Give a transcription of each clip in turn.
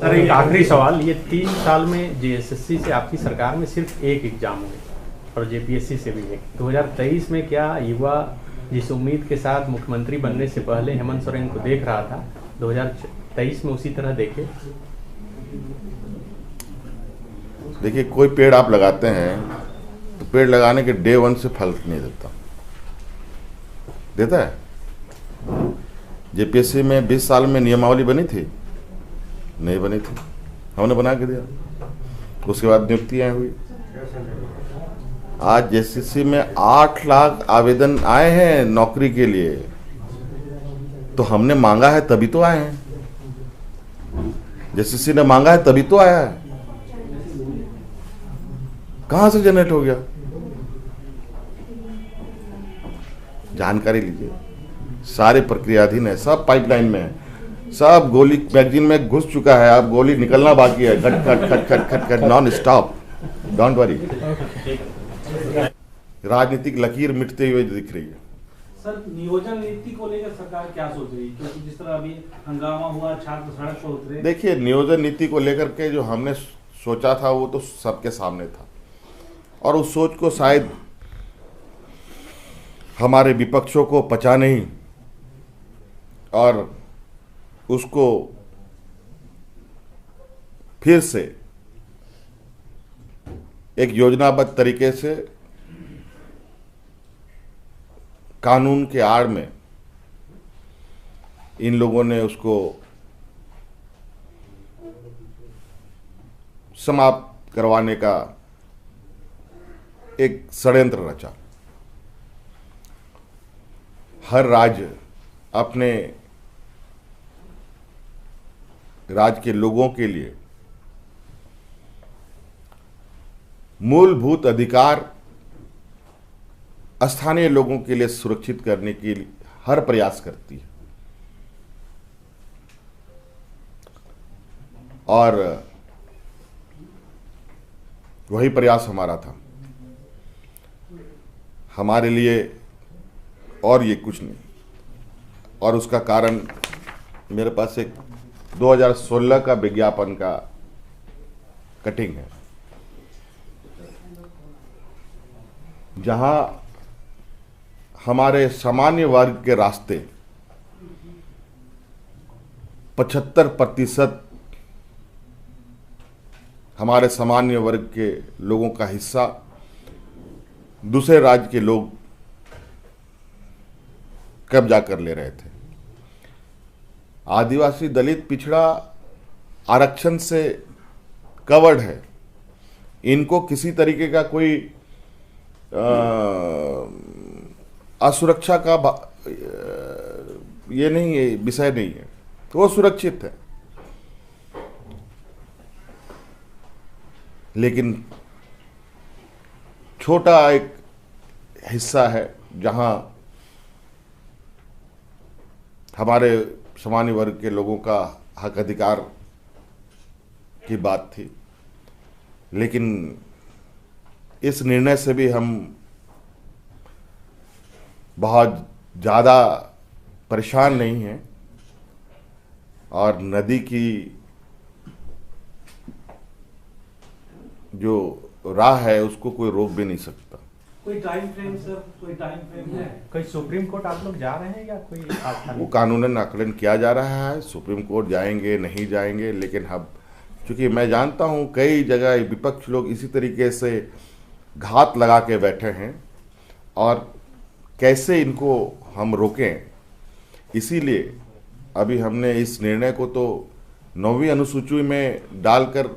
Sir एक आखिरी सवाल, ये 3 साल में जेएसएससी से आपकी सरकार में सिर्फ एक एग्जाम हुए और जेपीएससी से भी एक। 2023 में क्या युवा जिस उम्मीद के साथ मुख्यमंत्री बनने से पहले हेमंत सोरेन को देख रहा था, 2023 में उसी तरह देखे? देखिए, कोई पेड़ आप लगाते हैं तो पेड़ लगाने के डे 1 से फल नहीं देता है। जेपीएससी में 20 साल में नियमावली बनी थी? नहीं बनी थी, हमने बना के दिया। उसके बाद नियुक्तियां हुई। आज जेएसएससी में 8 लाख आवेदन आए हैं नौकरी के लिए, तो हमने मांगा है तभी तो आए हैं। जेएसएससी ने मांगा है तभी तो आया है। कहां से जनरेट हो गया? जानकारी लीजिए, सारे प्रक्रियाधीन है, सब पाइपलाइन में है, सब गोली मैगजीन में घुस चुका है। अब गोली निकलना बाकी है, खट खट खट खट खट खट नॉन स्टॉप। डोंट वरी, राजनीतिक लकीर मिटते हुए दिख रही है। सर, नियोजन नीति को लेकर सरकार क्या सोच रही है? क्योंकि जिस तरह अभी हंगामा हुआ, छात्र सड़क पर उतरे। देखिए, नियोजन नीति को लेकर के जो हमने सोचा था वो तो सबके सामने था, और उस सोच को शायद हमारे विपक्षों को पचा नहीं, और उसको फिर से एक योजनाबद्ध तरीके से कानून के आड़ में इन लोगों ने उसको समाप्त करवाने का एक षड्यंत्र रचा। हर राज्य अपने राज्य के लोगों के लिए मूलभूत अधिकार स्थानीय लोगों के लिए सुरक्षित करने के लिए हर प्रयास करती है, और वही प्रयास हमारा था। हमारे लिए और ये कुछ नहीं। और उसका कारण मेरे पास एक 2016 का विज्ञापन का कटिंग है, जहां हमारे सामान्य वर्ग के रास्ते 75% हमारे सामान्य वर्ग के लोगों का हिस्सा दूसरे राज्य के लोग कब्जा कर ले रहे थे। आदिवासी, दलित, पिछड़ा आरक्षण से कवर्ड है। इनको किसी तरीके का कोई असुरक्षा का ये नहीं है, विषय नहीं है, तो वो सुरक्षित है। लेकिन छोटा एक हिस्सा है जहां हमारे सामान्य वर्ग के लोगों का हक अधिकार की बात थी। लेकिन इस निर्णय से भी हम बहुत ज़्यादा परेशान नहीं हैं, और नदी की जो राह है उसको कोई रोक भी नहीं सकता। कोई टाइम फ्रेम सर, कोई टाइम फ्रेम है? कोई सुप्रीम कोर्ट आप लोग जा रहे हैं या कोई वो कानूनन आकलन किया जा रहा है। सुप्रीम कोर्ट जाएंगे नहीं जाएंगे, लेकिन अब चूंकि मैं जानता हूं कई जगह विपक्ष लोग इसी तरीके से घात लगा के बैठे हैं, और कैसे इनको हम रोकें, इसीलिए अभी हमने इस निर्णय को तो 9वीं अनुसूची में डालकर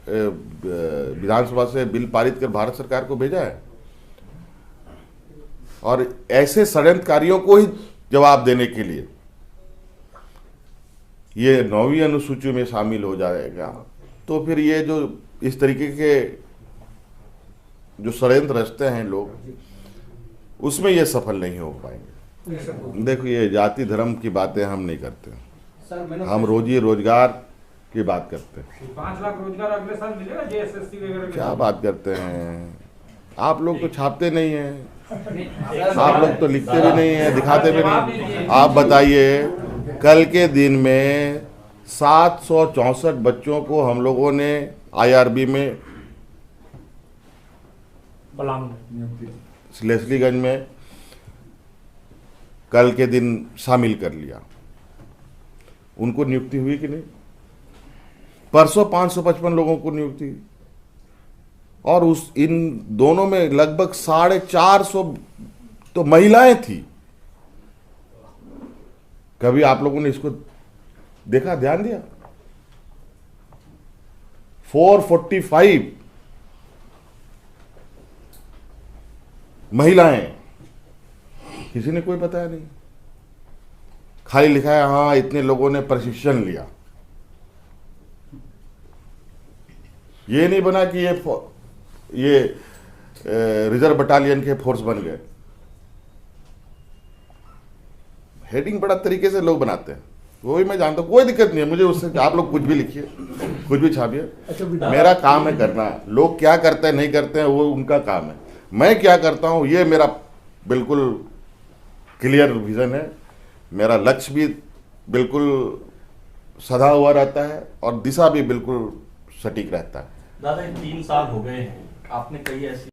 विधानसभा से बिल पारित कर भारत सरकार को भेजा है, और ऐसे षड्यंत्रकारियों को ही जवाब देने के लिए ये 9वीं अनुसूची में शामिल हो जाएगा। तो फिर ये जो इस तरीके के जो षड्यंत्र रचते हैं लोग, उसमें ये सफल नहीं हो पाएंगे। देखो, ये जाति धर्म की बातें हम नहीं करते, हम रोजी रोजगार की बात करते हैं। 5 लाख रोजगार अगले साल मिलेगा जेएसएससी वगैरह? क्या बात करते हैं आप लोग? तो छापते नहीं हैं, आप लोग तो लिखते भी नहीं हैं, दिखाते भी नहीं। आप बताइए, कल के दिन में 764 बच्चों को हम लोगों ने IRB में लेस्लीगंज में कल के दिन शामिल कर लिया। उनको नियुक्ति हुई कि नहीं? परसों 555 लोगों को नियुक्ति हुई और उस इन दोनों में लगभग 450 तो महिलाएं थी। कभी आप लोगों ने इसको देखा, ध्यान दिया? 445 महिलाएं, किसी ने कोई बताया नहीं, खाली लिखा है हाँ इतने लोगों ने प्रशिक्षण लिया। ये नहीं बना कि ये रिजर्व बटालियन के फोर्स बन गए। हेडिंग बड़ा तरीके से लोग बनाते हैं, वो भी मैं जानता हूँ, कोई दिक्कत नहीं है मुझे उससे। आप लोग कुछ भी लिखिए, कुछ भी छापिए, मेरा काम है करना। लोग क्या करते हैं नहीं करते हैं वो उनका काम है, मैं क्या करता हूँ ये मेरा बिल्कुल क्लियर विजन है। मेरा लक्ष्य भी बिल्कुल सधा हुआ रहता है और दिशा भी बिल्कुल सटीक रहता है। दादा 3 साल हो गए हैं, आपने कई ऐसी